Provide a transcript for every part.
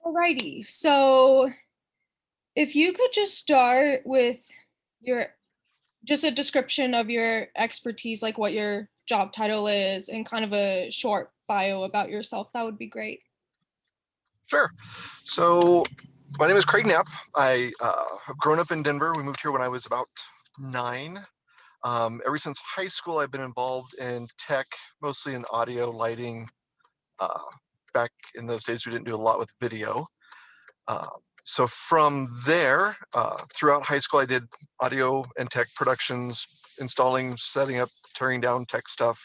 Alrighty, so if you could just start with your just a description of your expertise, like what your job title is, and kind of a short bio about yourself, that would be great. Sure. So my name is Craig Knapp. I have grown up in Denver. We moved here when I was about 9. Ever since high school, I've been involved in tech, mostly in audio, lighting. Uh, Back in those days, we didn't do a lot with video. Uh, so from there, throughout high school, I did audio and tech productions, installing, setting up, tearing down tech stuff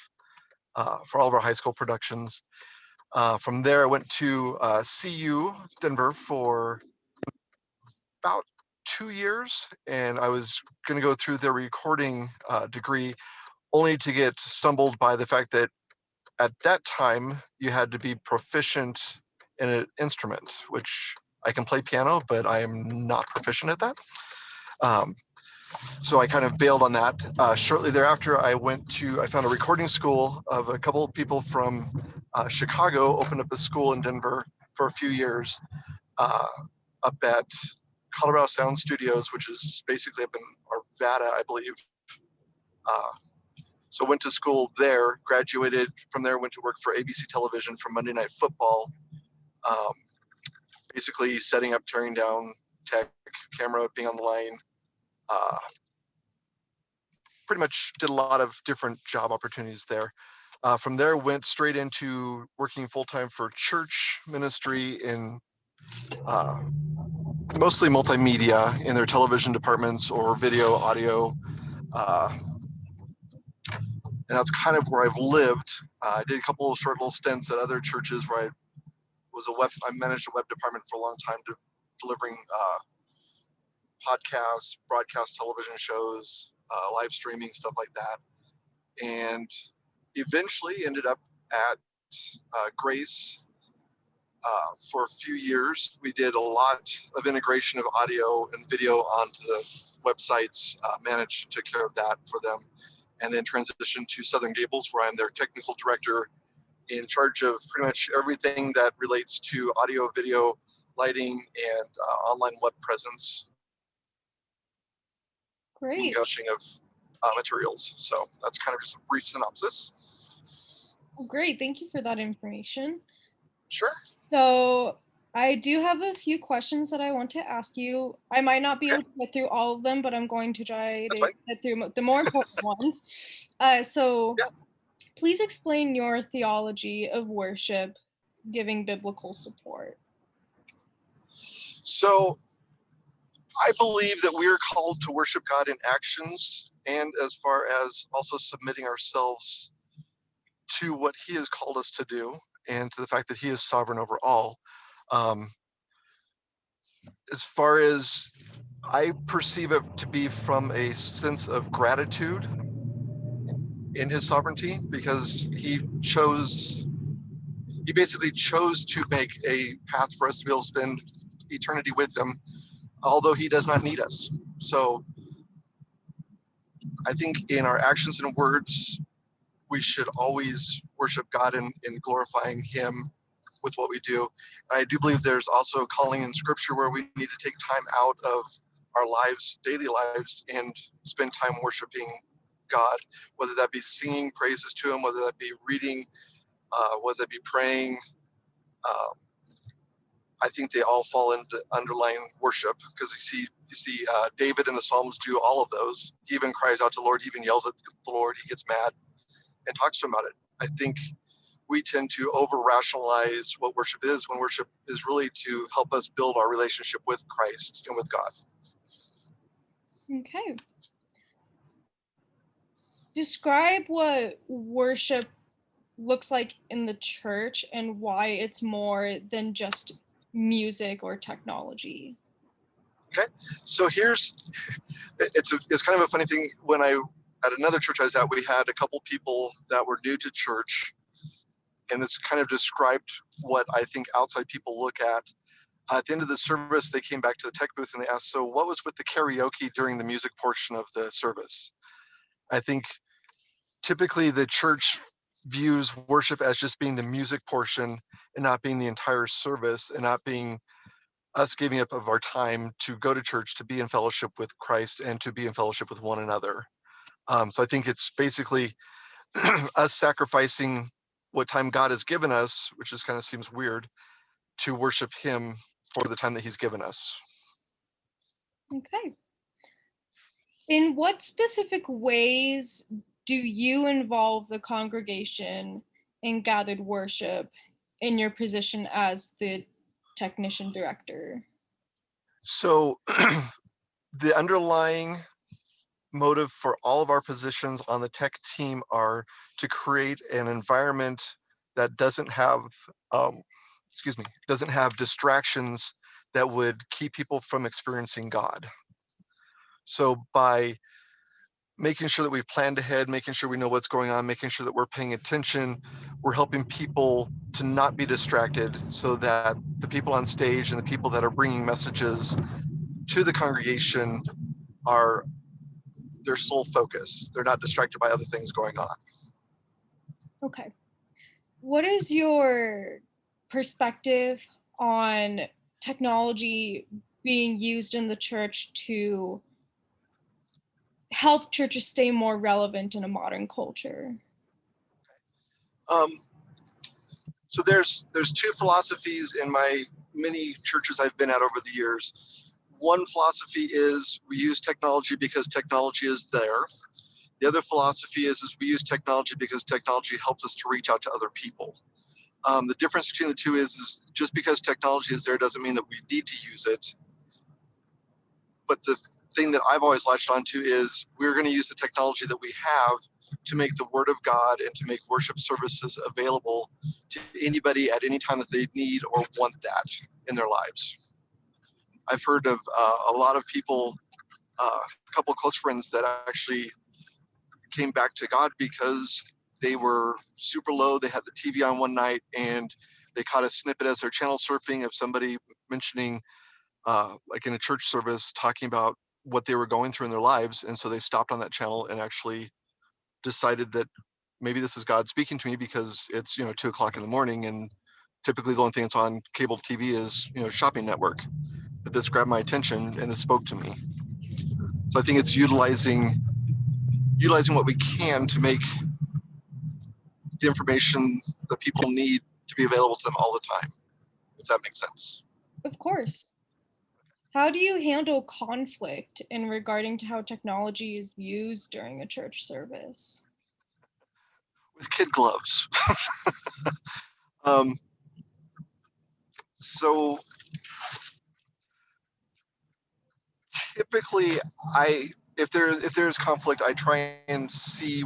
for all of our high school productions. From there, I went to CU Denver for about 2 years, and I was going to go through the recording degree, only to get stumbled by the fact that at that time you had to be proficient in an instrument, which I can play piano, but I am not proficient at that. Um, so I kind of bailed on that. Shortly thereafter, I found a recording school of a couple of people from Chicago, opened up a school in Denver for a few years up at Colorado Sound Studios, which is basically up in Arvada, I believe. So went to school there, graduated from there, went to work for ABC Television for Monday Night Football, um, basically setting up, tearing down, tech, camera, being on the line. Pretty much did a lot of different job opportunities there. From there, went straight into working full-time for church ministry in mostly multimedia in their television departments or video, audio. And that's kind of where I've lived. I did a couple of short little stints at other churches where I managed a web department for a long time, delivering podcasts, broadcast television shows, live streaming, stuff like that. And eventually ended up at Grace for a few years. We did a lot of integration of audio and video onto the websites, managed and took care of that for them, and then transitioned to Southern Gables, where I'm their technical director in charge of pretty much everything that relates to audio, video, lighting, and online web presence. Great. Gushing of materials. So that's kind of just a brief synopsis. Well, great. Thank you for that information. Sure. So I do have a few questions that I want to ask you. I might not be able to get through all of them, but I'm going to try to get through the more important ones. Please explain your theology of worship, giving biblical support. So I believe that we are called to worship God in actions, and as far as also submitting ourselves to what He has called us to do, and to the fact that He is sovereign over all. As far as I perceive it to be from a sense of gratitude in His sovereignty, because He basically chose to make a path for us to be able to spend eternity with Him, although He does not need us. So I think in our actions and words, we should always worship God in glorifying Him with what we do. And I do believe there's also a calling in Scripture where we need to take time out of our lives, daily lives, and spend time worshiping God, whether that be singing praises to Him, whether that be reading, whether that be praying. I think they all fall into underlying worship, because you see David in the Psalms do all of those. He even cries out to the Lord, he even yells at the Lord, he gets mad and talks to Him about it. I think we tend to over rationalize what worship is, when worship is really to help us build our relationship with Christ and with God. Okay. Describe what worship looks like in the church and why it's more than just music or technology. Okay, so it's kind of a funny thing. When at another church I was at, we had a couple people that were new to church, and this kind of described what I think outside people look at. At the end of the service, they came back to the tech booth and they asked, so what was with the karaoke during the music portion of the service? I think typically the church views worship as just being the music portion and not being the entire service and not being us giving up of our time to go to church, to be in fellowship with Christ and to be in fellowship with one another. So I think it's basically us sacrificing what time God has given us, which just kind of seems weird, to worship Him for the time that He's given us. Okay. In what specific ways do you involve the congregation in gathered worship in your position as the technician director? So the underlying motive for all of our positions on the tech team are to create an environment that doesn't have um, doesn't have distractions that would keep people from experiencing God. So by making sure that we've planned ahead, making sure we know what's going on, making sure that we're paying attention, we're helping people to not be distracted so that the people on stage and the people that are bringing messages to the congregation are their sole focus. They're not distracted by other things going on. Okay. What is your perspective on technology being used in the church to help churches stay more relevant in a modern culture? Um, so there's two philosophies in my many churches I've been at over the years. One philosophy is we use technology because technology is there. The other philosophy is we use technology because technology helps us to reach out to other people. The difference between the two is just because technology is there doesn't mean that we need to use it. But the thing that I've always latched onto is we're going to use the technology that we have to make the Word of God and to make worship services available to anybody at any time that they need or want that in their lives. I've heard of a lot of people, a couple of close friends that actually came back to God because they were super low. They had the TV on one night and they caught a snippet as they're channel surfing of somebody mentioning, like in a church service, talking about what they were going through in their lives. And so they stopped on that channel and actually decided that maybe this is God speaking to me because it's, 2 o'clock in the morning. And typically the only thing that's on cable TV is, shopping network. But this grabbed my attention and it spoke to me. So I think it's utilizing what we can to make the information that people need to be available to them all the time, if that makes sense. Of course. How do you handle conflict in regarding to how technology is used during a church service? With kid gloves. um, so typically, I if there's conflict, I try and see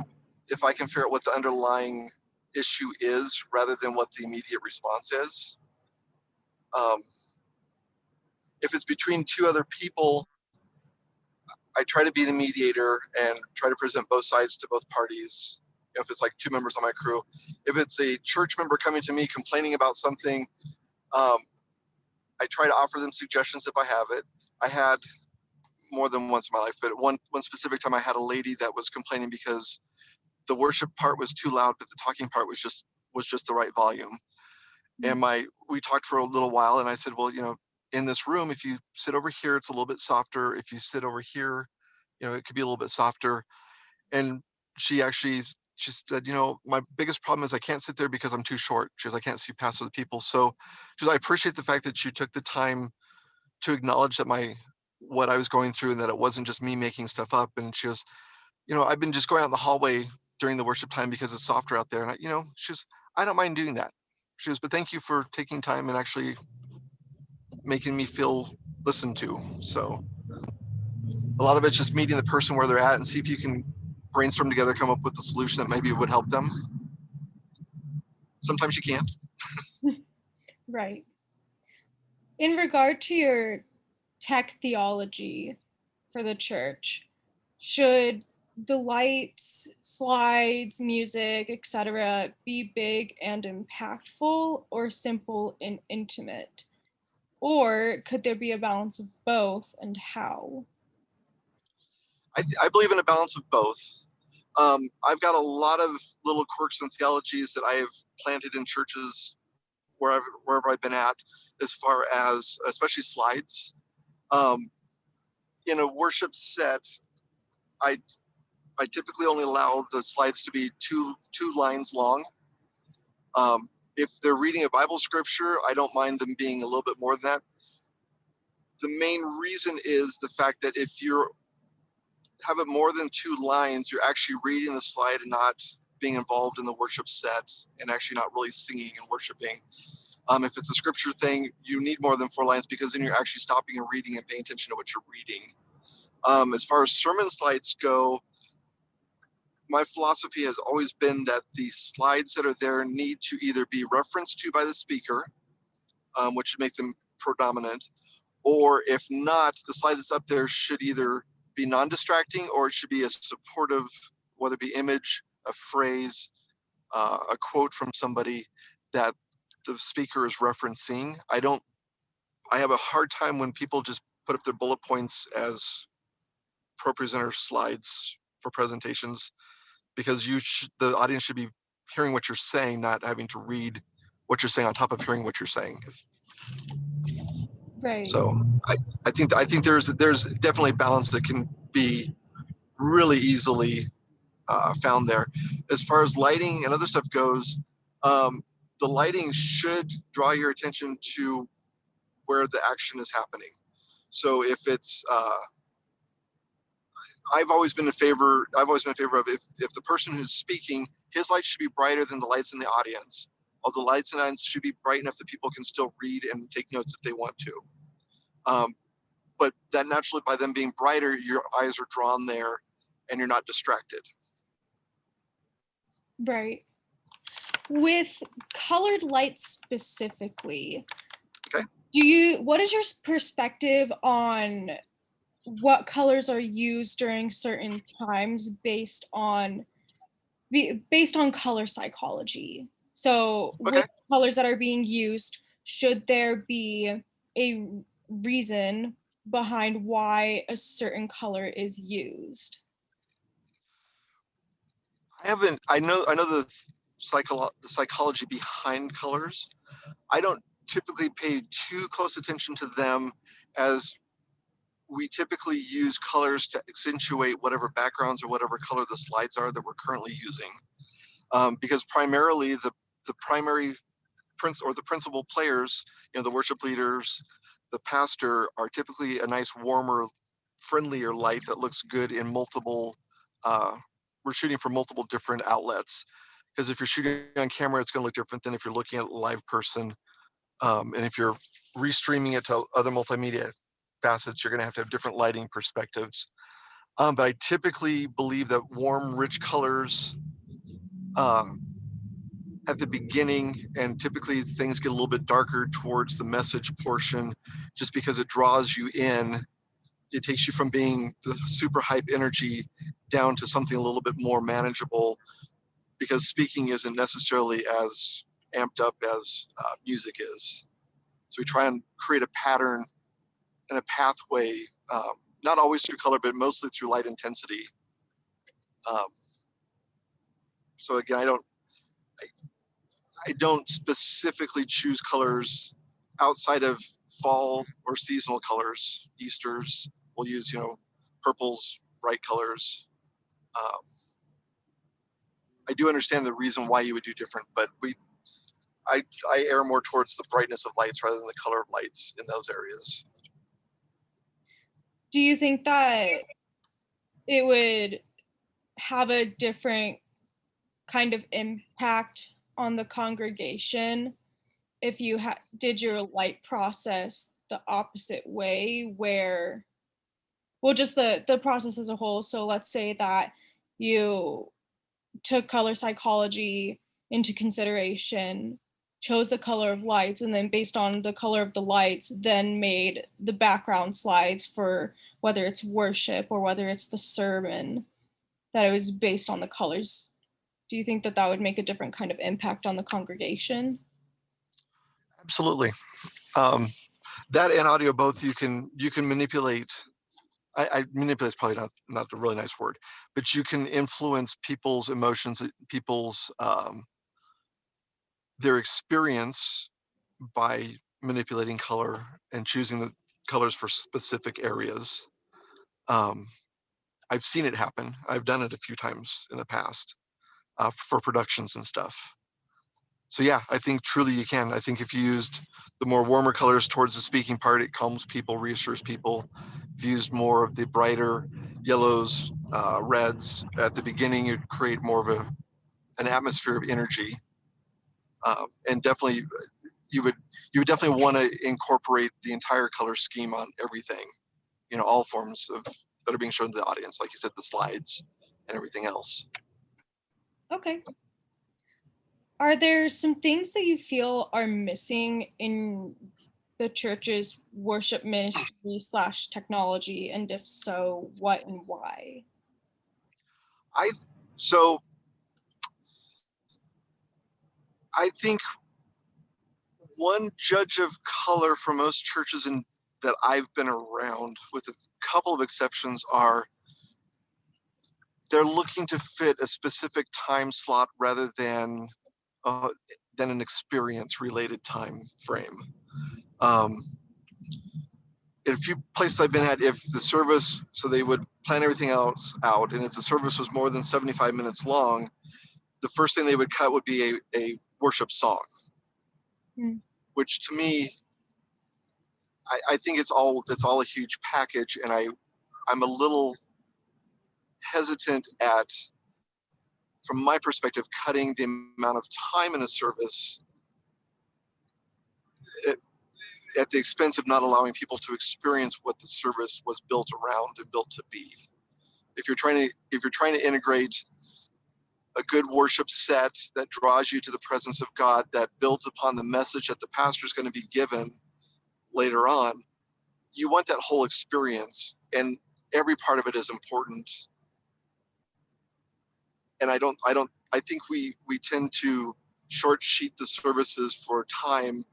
if I can figure out what the underlying issue is rather than what the immediate response is. Um, if it's between two other people, I try to be the mediator and try to present both sides to both parties. If it's like two members on my crew, if it's a church member coming to me complaining about something, um, I try to offer them suggestions if I have it. I had more than once in my life, but one specific time I had a lady that was complaining because the worship part was too loud, but the talking part was just the right volume. And we talked for a little while, and I said, well, in this room, if you sit over here, it's a little bit softer. If you sit over here, it could be a little bit softer. And she said, my biggest problem is I can't sit there because I'm too short. She goes, I can't see past other people. So she goes, I appreciate the fact that you took the time to acknowledge that what I was going through and that it wasn't just me making stuff up. And she goes, I've been just going out in the hallway during the worship time because it's softer out there. And she goes, I don't mind doing that. She goes, but thank you for taking time and actually making me feel listened to. So a lot of it's just meeting the person where they're at and see if you can brainstorm together, come up with a solution that maybe would help them. Sometimes you can't. Right. In regard to your tech theology for the church, should the lights, slides, music, etc. be big and impactful or simple and intimate? Or could there be a balance of both and how? I believe in a balance of both. I've got a lot of little quirks and theologies that I have planted in churches wherever I've been at, as far as especially slides. Um, in a worship set, I I typically only allow the slides to be two lines long. If they're reading a Bible scripture, I don't mind them being a little bit more than that. The main reason is the fact that if you have it more than two lines, you're actually reading the slide and not being involved in the worship set and actually not really singing and worshiping. If it's a scripture thing, you need more than four lines because then you're actually stopping and reading and paying attention to what you're reading. As far as sermon slides go, my philosophy has always been that the slides that are there need to either be referenced to by the speaker, which would make them predominant, or if not, the slide that's up there should either be non-distracting or it should be a supportive, whether it be image, a phrase, a quote from somebody that the speaker is referencing. I have a hard time when people just put up their bullet points as ProPresenter slides for presentations, because the audience should be hearing what you're saying, not having to read what you're saying on top of hearing what you're saying. Right. So I think there's definitely a balance that can be really easily found there. As far as lighting and other stuff goes, the lighting should draw your attention to where the action is happening. So if it's I've always been in favor of if the person who's speaking, his light should be brighter than the lights in the audience. All the lights and audience should be bright enough that people can still read and take notes if they want to. But that naturally, by them being brighter, your eyes are drawn there and you're not distracted. Right. With colored lights specifically, Okay. what is your perspective on what colors are used during certain times based on color psychology? So Okay. with colors that are being used, should there be a reason behind why a certain color is used? I know the psychology behind colors. I don't typically pay too close attention to them, as we typically use colors to accentuate whatever backgrounds or whatever color the slides are that we're currently using. Because primarily the primary the principal players, the worship leaders, the pastor, are typically a nice, warmer, friendlier light that looks good in multiple. We're shooting for multiple different outlets, because if you're shooting on camera, it's going to look different than if you're looking at a live person. And if you're restreaming it to other multimedia facets, you're going to have different lighting perspectives. But I typically believe that warm, rich colors at the beginning, and typically things get a little bit darker towards the message portion, just because it draws you in. It takes you from being the super hype energy down to something a little bit more manageable, because speaking isn't necessarily as amped up as music is. So we try and create a pattern and a pathway, not always through color, but mostly through light intensity. Um, so again, I don't specifically choose colors outside of fall or seasonal colors. Easter's, we'll use, purples, bright colors. Um, I do understand the reason why you would do different, but I err more towards the brightness of lights rather than the color of lights in those areas. Do you think that it would have a different kind of impact on the congregation if you did your light process the opposite way, where just the process as a whole? So let's say that you took color psychology into consideration, chose the color of lights, and then based on the color of the lights, then made the background slides for whether it's worship or whether it's the sermon, that it was based on the colors. Do you think that that would make a different kind of impact on the congregation? Absolutely. That and audio both, you can manipulate I manipulate is probably not a really nice word, but you can influence people's emotions, people's their experience by manipulating color and choosing the colors for specific areas. Um, I've seen it happen. I've done it a few times in the past for productions and stuff. So yeah, I think truly you can. I think if you used the more warmer colors towards the speaking part, it calms people, reassures people. If you used more of the brighter yellows, reds at the beginning, you'd create more of an atmosphere of energy. And definitely, you would you would definitely want to incorporate the entire color scheme on everything. All forms of that are being shown to the audience, like you said, the slides and everything else. Okay. Are there some things that you feel are missing in the church's worship ministry slash technology? And if so, what and why? I so I think one judge of color for most churches that I've been around, with a couple of exceptions, are they're looking to fit a specific time slot rather uh, than an experience related time frame. Um, in a few places I've been at, if the service, so they would plan everything else out, and if the service was more than 75 minutes long, the first thing they would cut would be a worship song, Mm. which to me, I think it's all a huge package, and I'm a little hesitant at, from my perspective, cutting the amount of time in a service at, at the expense of not allowing people to experience what the service was built around and built to be. If you're trying to integrate a good worship set that draws you to the presence of God, that builds upon the message that the pastor is going to be given later on, you want that whole experience, and every part of it is important. And I think we tend to short sheet the services for time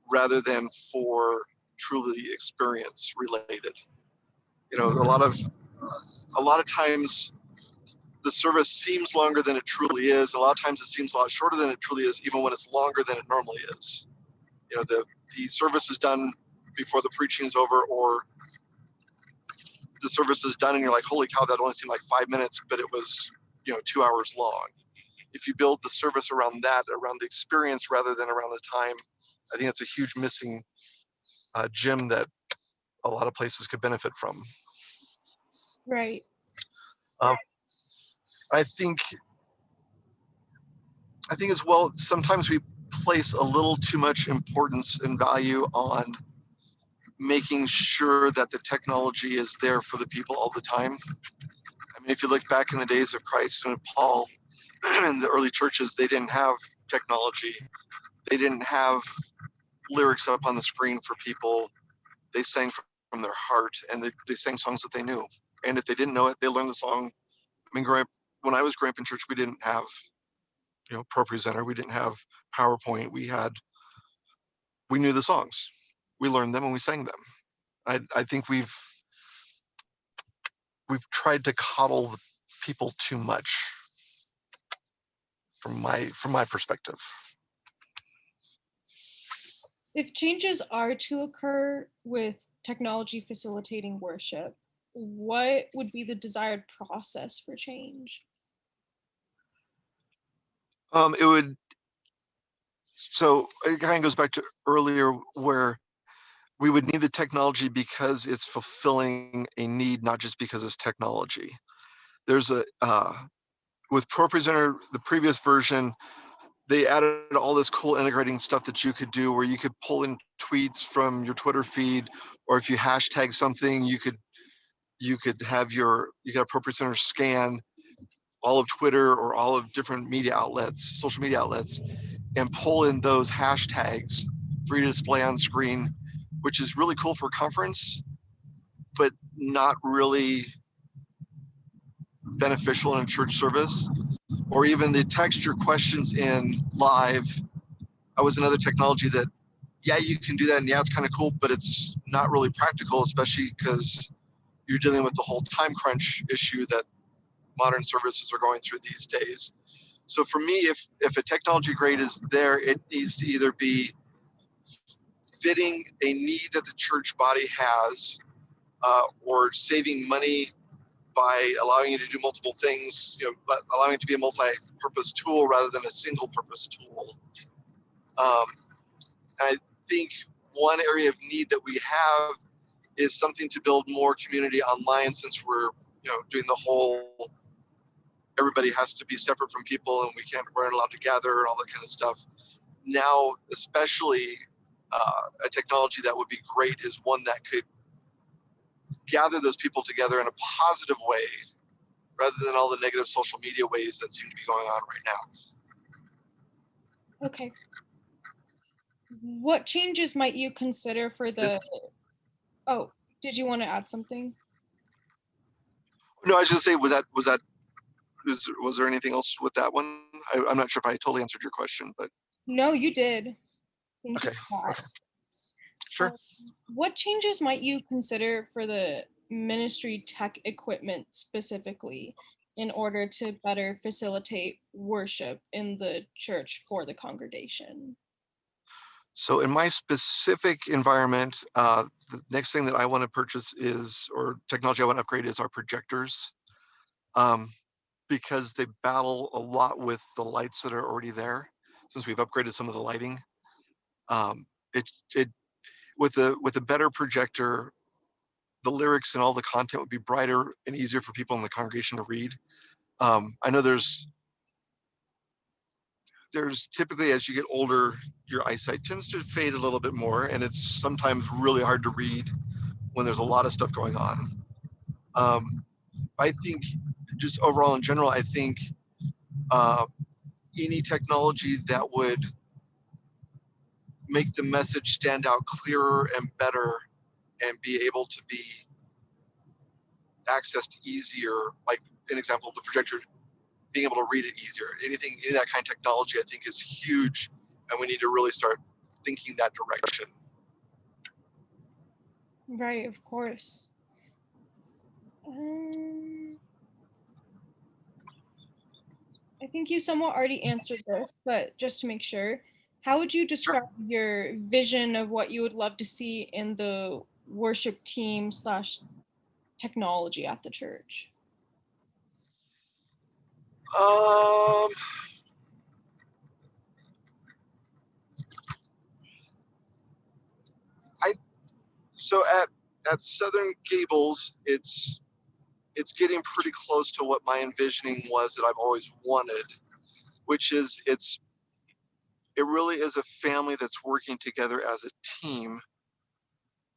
rather than for truly experience related. A lot of times the service seems longer than it truly is. A lot of times it seems a lot shorter than it truly is, even when it's longer than it normally is. The service is done before the preaching is over, or the service is done and you're like, holy cow, that only seemed like 5 minutes, but it was 2 hours long. If you build the service around that, around the experience rather than around the time, I think that's a huge missing gem that a lot of places could benefit from. Right. Um, I think as well, sometimes we place a little too much importance and value on making sure that the technology is there for the people all the time. I mean, if you look back in the days of Christ and of Paul in the early churches, they didn't have technology. They didn't have lyrics up on the screen for people. They sang from their heart, and they sang songs that they knew. And if they didn't know it, they learned the song. I mean, when I was growing up in church, we didn't have ProPresenter. We didn't have PowerPoint. We knew the songs. We learned them and we sang them. I think we've tried to coddle the people too much from my perspective. If changes are to occur with technology facilitating worship, what would be the desired process for change? It would. So it kind of goes back to earlier, where we would need the technology because it's fulfilling a need, not just because it's technology. There's with ProPresenter, the previous version, they added all this cool integrating stuff that you could do, where you could pull in tweets from your Twitter feed, or if you hashtag something, you could have ProPresenter scan all of Twitter or all of different social media outlets, and pull in those hashtags for you to display on screen, which is really cool for conference, but not really beneficial in a church service. Or even the text your questions in live. That was another technology that, yeah, you can do that, and yeah, it's kind of cool, but it's not really practical, especially because you're dealing with the whole time crunch issue that modern services are going through these days. So for me, if a technology grade is there, it needs to either be fitting a need that the church body has, or saving money by allowing you to do multiple things, allowing it to be a multi-purpose tool rather than a single-purpose tool. And I think one area of need that we have is something to build more community online, since we're doing the whole everybody has to be separate from people and we're not allowed to gather and all that kind of stuff. Now, especially a technology that would be great is one that could gather those people together in a positive way rather than all the negative social media ways that seem to be going on right now. Okay. What changes might you consider for the, oh, did you want to add something? No, I was just say, was there anything else with that one? I'm not sure if I totally answered your question, but No, you did. Thank you okay. for that. Okay. Sure. What changes might you consider for the ministry tech equipment specifically in order to better facilitate worship in the church for the congregation? So in my specific environment, the next thing that I want to purchase or technology I want to upgrade is our projectors, because they battle a lot with the lights that are already there. Since we've upgraded some of the lighting, it with a better projector, the lyrics and all the content would be brighter and easier for people in the congregation to read. I know there's typically, as you get older, your eyesight tends to fade a little bit more, and it's sometimes really hard to read when there's a lot of stuff going on. I think just overall in general, I think any technology that would make the message stand out clearer and better and be able to be accessed easier, like an example, the projector being able to read it easier. Any of that kind of technology, I think, is huge, and we need to really start thinking that direction. Right, of course. I think you somewhat already answered this, but just to make sure, how would you Sure. describe your vision of what you would love to see in the worship team slash technology at the church? Um, I so at Southern Gables, it's getting pretty close to what my envisioning was that I've always wanted, which is it really is a family that's working together as a team,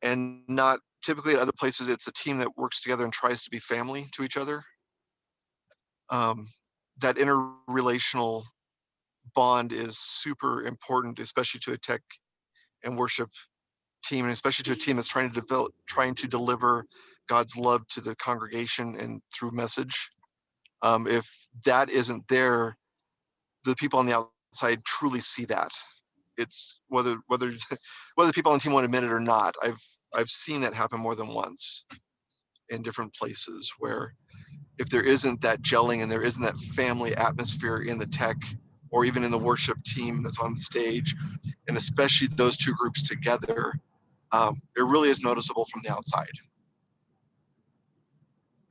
and not typically at other places it's a team that works together and tries to be family to each other. That interrelational bond is super important, especially to a tech and worship team, and especially to a team that's trying to deliver God's love to the congregation and through message. If that isn't there, the people on the outside truly see that. It's whether whether people on the team want to admit it or not. I've seen that happen more than once in different places where if there isn't that gelling and there isn't that family atmosphere in the tech or even in the worship team that's on the stage, and especially those two groups together, it really is noticeable from the outside.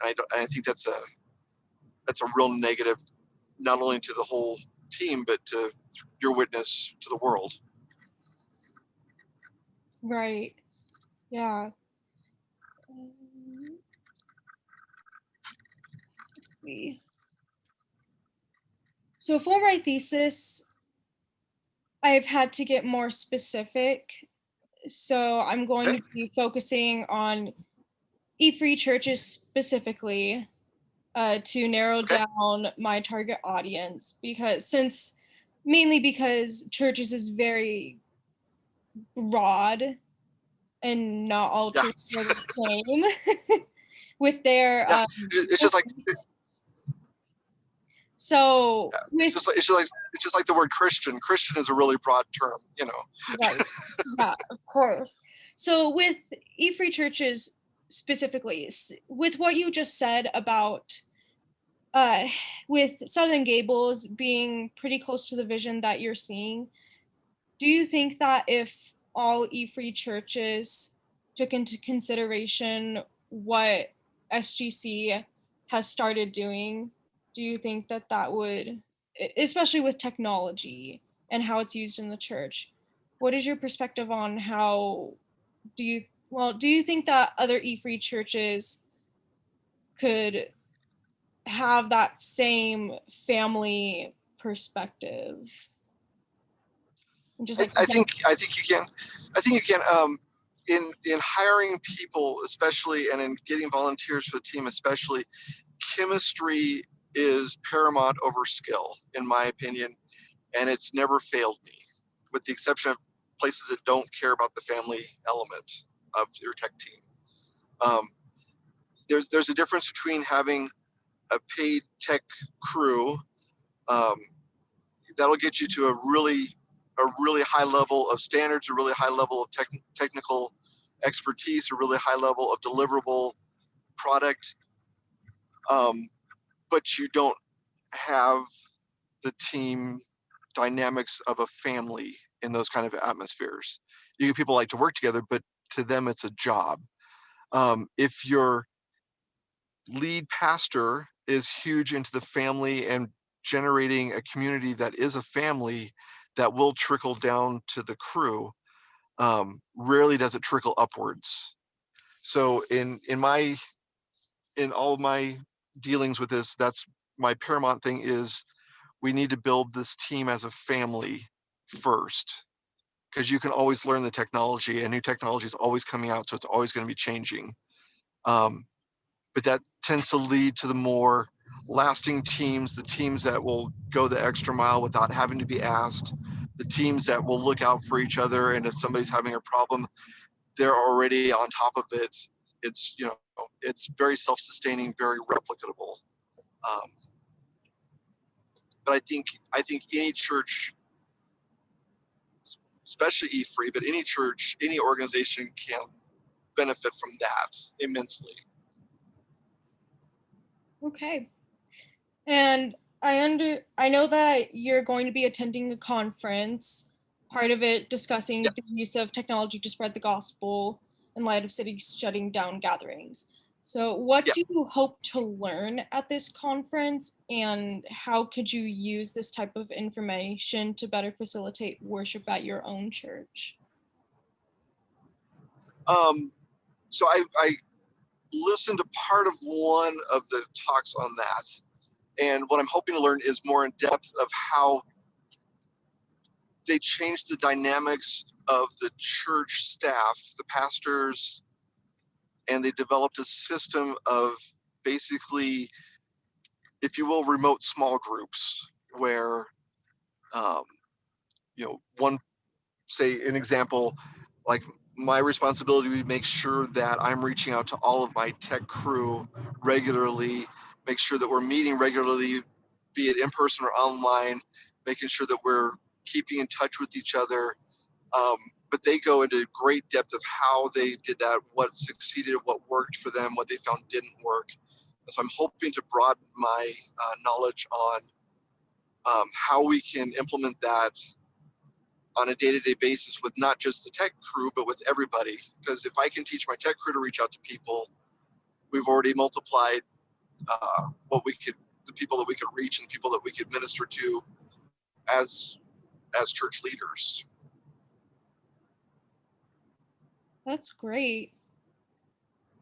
I think that's a real negative, not only to the whole team, but to your witness to the world. Right. Yeah. Let's see. So for my thesis, I've had to get more specific. So I'm going Okay. to be focusing on E-free churches specifically, to narrow Okay. down my target audience, mainly because churches is very broad and not all Yeah. churches are the same with their Yeah. It's just like so yeah, with it's just like the word Christian. Christian is a really broad term. right, yeah, of course. So with E-free churches, specifically with what you just said about uh, with Southern Gables being pretty close to the vision that you're seeing, do you think that if all E-free churches took into consideration what SGC has started doing, do you think that that would, especially with technology and how it's used in the church, what is your perspective on how do you, well, do you think that other E-free churches could have that same family perspective and just like I think you can. I think you can. In hiring people, especially, and in getting volunteers for the team, especially, chemistry is paramount over skill, in my opinion, and it's never failed me, with the exception of places that don't care about the family element of your tech team. Um, there's a difference between having a paid tech crew um, that'll get you to a really high level of standards, a really high level of technical expertise, a really high level of deliverable product, um, but you don't have the team dynamics of a family in those kind of atmospheres. You people like to work together, but to them it's a job. If your lead pastor is huge into the family and generating a community that is a family that will trickle down to the crew, rarely does it trickle upwards. So in all of my dealings with this, that's my paramount thing is we need to build this team as a family first, because you can always learn the technology and new technology is always coming out, so it's always going to be changing. Um, but that tends to lead to the more lasting teams, the teams that will go the extra mile without having to be asked, the teams that will look out for each other, and if somebody's having a problem, they're already on top of it. It's it's very self-sustaining, very replicable. Um, but I think any church, especially E-free, but any church, any organization can benefit from that immensely. okay. And I know that you're going to be attending a conference, part of it Yeah. discussing the use of technology to spread the gospel in light of cities shutting down gatherings. So, what Yeah. do you hope to learn at this conference, and how could you use this type of information to better facilitate worship at your own church? Um, so I listened to part of one of the talks on that, and what I'm hoping to learn is more in depth of how they changed the dynamics of the church staff, the pastors, and they developed a system of basically, if you will, remote small groups where, um, one, say an example, like my responsibility would make sure that I'm reaching out to all of my tech crew regularly, make sure that we're meeting regularly, be it in person or online, making sure that we're keeping in touch with each other. Um, but they go into great depth of how they did that, what succeeded, what worked for them, what they found didn't work. And so I'm hoping to broaden my knowledge on how we can implement that on a day-to-day basis with not just the tech crew, but with everybody. Because if I can teach my tech crew to reach out to people, we've already multiplied what we could, the people that we could reach and people that we could minister to as church leaders. That's great.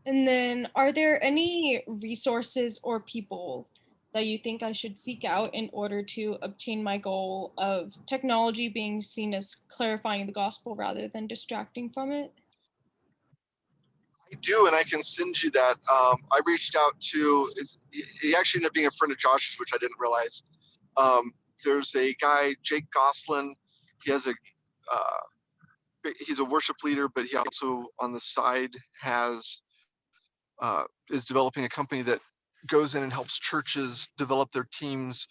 And then, are there any resources or people that you think I should seek out in order to obtain my goal of technology being seen as clarifying the gospel rather than distracting from it? I do, and I can send you that. I reached out to, he actually ended up being a friend of Josh's, which I didn't realize. Um, there's a guy, Jake Goslin. He has he's a worship leader, but he also on the side is developing a company that goes in and helps churches develop their teams,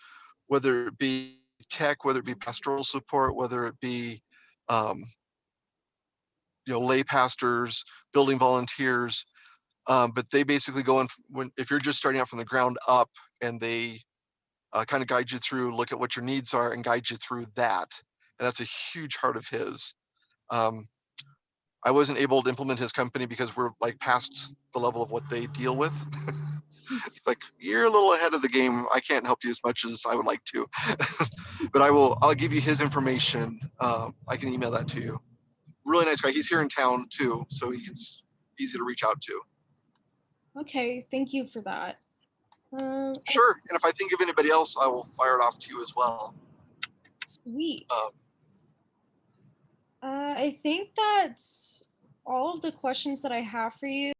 whether it be tech, whether it be pastoral support, whether it be um, lay pastors, building volunteers. But they basically go in if you're just starting out from the ground up, and they kind of guide you through, look at what your needs are, and guide you through that. And that's a huge heart of his. Um, I wasn't able to implement his company because we're like past the level of what they deal with. He's like, you're a little ahead of the game. I can't help you as much as I would like to, but I'll give you his information. I can email that to you. Really nice guy. He's here in town too, so he's easy to reach out to. Okay, thank you for that. I, Sure. And if I think of anybody else, I will fire it off to you as well. sweet. Um, I think that's all of the questions that I have for you.